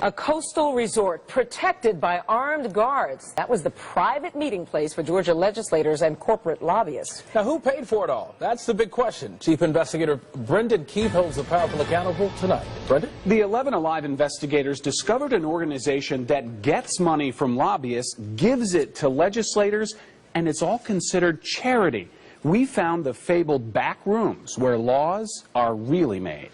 A coastal resort protected by armed guards. That was the private meeting place for Georgia legislators and corporate lobbyists. Now, who paid for it all? That's the big question. Chief Investigator Brendan Keith holds the powerful accountable tonight. Brendan? The 11 Alive investigators discovered an organization that gets money from lobbyists, gives it to legislators, and it's all considered charity. We found the fabled back rooms where laws are really made.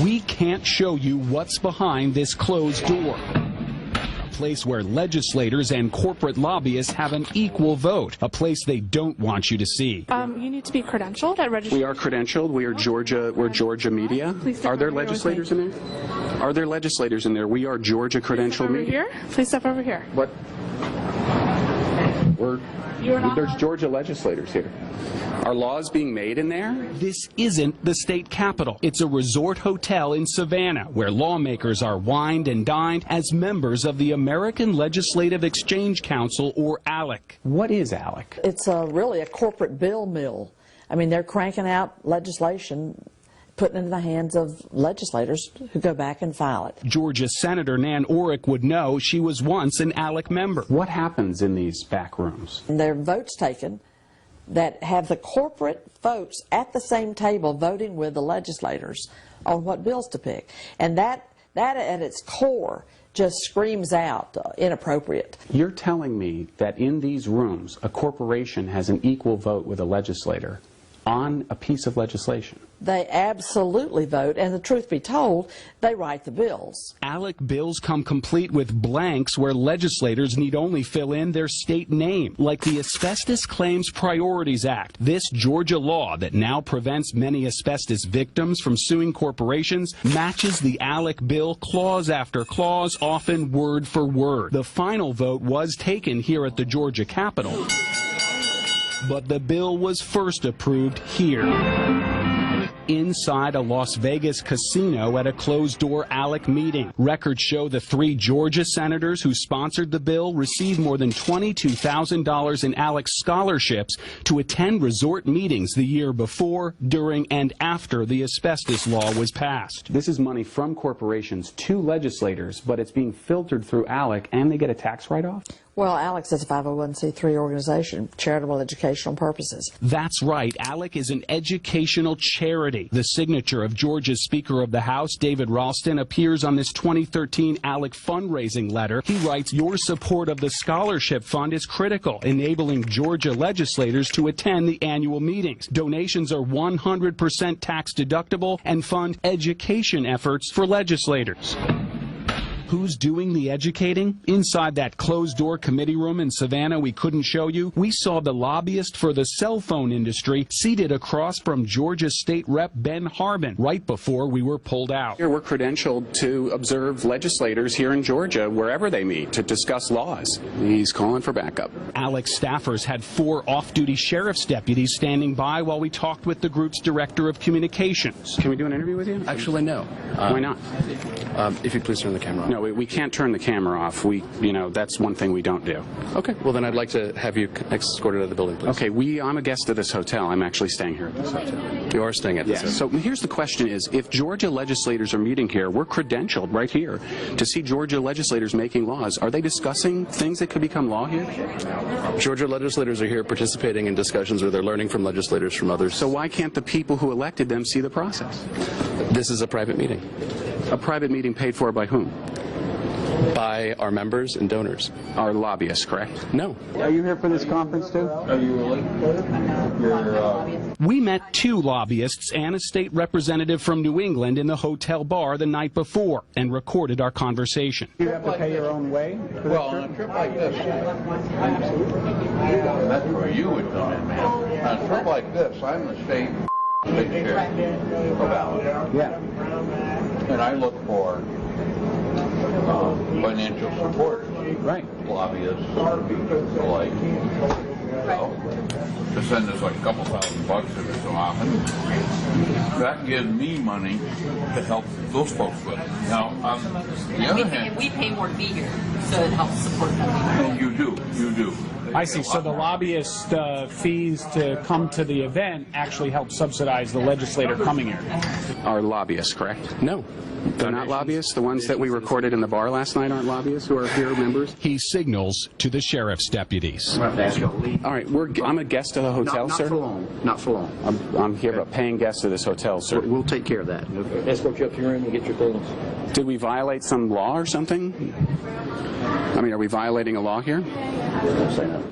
We can't show you what's behind this closed door. A place where legislators and corporate lobbyists have an equal vote. A place they don't want you to see. You need to be credentialed at registration. We are credentialed. We are Georgia. We're Georgia media. Are there legislators in there? Are there legislators in there? We are Georgia credentialed media. Please step over here. What? There's Georgia legislators here. Are laws being made in there? This isn't the state capitol. It's a resort hotel in Savannah where lawmakers are wined and dined as members of the American Legislative Exchange Council, or ALEC. What is ALEC? It's really a corporate bill mill. I mean, they're cranking out legislation, putting it in the hands of legislators who go back and file it. Georgia Senator Nan Orrick would know. She was once an ALEC member. What happens in these back rooms? And there are votes taken that have the corporate folks at the same table voting with the legislators on what bills to pick. And that at its core just screams out inappropriate. You're telling me that in these rooms a corporation has an equal vote with a legislator on a piece of legislation? They absolutely vote, and the truth be told, they write the bills. ALEC bills come complete with blanks where legislators need only fill in their state name, like the Asbestos Claims Priorities Act. This Georgia law that now prevents many asbestos victims from suing corporations matches the ALEC bill clause after clause, often word for word. The final vote was taken here at the Georgia Capitol, but the bill was first approved here, inside a Las Vegas casino at a closed-door ALEC meeting. Records show the 3 Georgia senators who sponsored the bill received more than $22,000 in ALEC scholarships to attend resort meetings the year before, during, and after the asbestos law was passed. This is money from corporations to legislators, but it's being filtered through ALEC, and they get a tax write-off? Well, ALEC is a 501c3 organization, charitable educational purposes. That's right. ALEC is an educational charity. The signature of Georgia's Speaker of the House, David Ralston, appears on this 2013 ALEC fundraising letter. He writes, "Your support of the scholarship fund is critical, enabling Georgia legislators to attend the annual meetings. Donations are 100% tax deductible and fund education efforts for legislators." Who's doing the educating? Inside that closed-door committee room in Savannah we couldn't show you, we saw the lobbyist for the cell phone industry seated across from Georgia State Rep Ben Harbin right before we were pulled out. Here we're credentialed to observe legislators here in Georgia wherever they meet to discuss laws. He's calling for backup. ALEC staffers had 4 off-duty sheriff's deputies standing by while we talked with the group's director of communications. Can we do an interview with you? Actually, no. Why not? If you please turn the camera off. No, we can't turn the camera off. That's one thing we don't do. Okay. Well, then I'd like to have you escorted out of the building, please. Okay. I'm a guest of this hotel. I'm actually staying here at this hotel. You are staying at this hotel. So here's the question is, if Georgia legislators are meeting here, we're credentialed right here to see Georgia legislators making laws. Are they discussing things that could become law here? Georgia legislators are here participating in discussions where they're learning from legislators from others. So why can't the people who elected them see the process? This is a private meeting. A private meeting paid for by whom? By our members and donors. Our lobbyists, correct? No. Are you here for this conference, too? Are you really? We met 2 lobbyists and a state representative from New England in the hotel bar the night before and recorded our conversation. You have to pay your own way? Well, on a trip like this, that's where you would come in, man. On a trip like this, I'm the state chair of ALEC. Yeah. And I look for financial support. Right. Lobbyists, like, to send us like a couple $1,000 every so often. That gives me money to help those folks with. Now, on the other hand, we pay more to be here, so it helps support them. And you do. I see. So the lobbyist fees to come to the event actually help subsidize the legislator coming here. Are lobbyists, correct? No. They're not lobbyists? The ones that we recorded in the bar last night aren't lobbyists who are here members? He signals to the sheriff's deputies. All right, I'm a guest of the hotel, sir? Not for long. Not for long. I'm here, a paying guest of this hotel, sir. We'll take care of that. Escort you up to your room and get your things. Did we violate some law or something? I mean, are we violating a law here? Don't say no.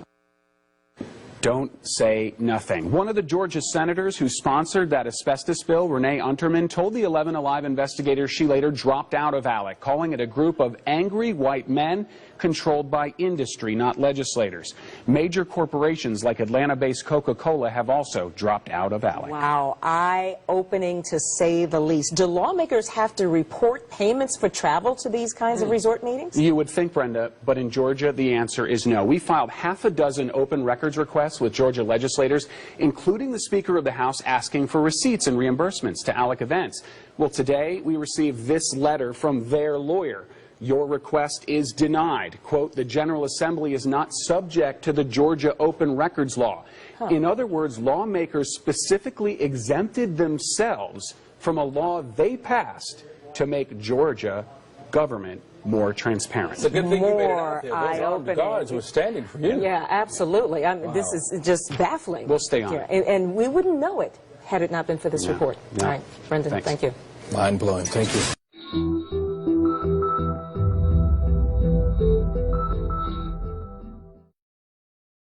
Don't say nothing. One of the Georgia senators who sponsored that asbestos bill, Renee Unterman, told the 11 Alive investigators she later dropped out of ALEC, calling it a group of angry white men controlled by industry, not legislators. Major corporations like Atlanta-based Coca-Cola have also dropped out of ALEC. Wow, eye-opening to say the least. Do lawmakers have to report payments for travel to these kinds of resort meetings? You would think, Brenda, but in Georgia, the answer is no. We filed half a dozen open records requests with Georgia legislators, including the Speaker of the House asking for receipts and reimbursements to ALEC events. Well, today we received this letter from their lawyer. Your request is denied. Quote, the General Assembly is not subject to the Georgia Open Records Law. In other words, lawmakers specifically exempted themselves from a law they passed to make Georgia government more transparent. It's a good thing you made it out there. Those armed guards were standing for you. Yeah, absolutely. This is just baffling. We'll stay on it. And we wouldn't know it had it not been for this report. No. All right, Brendan, thank you. Mind-blowing. Thank you.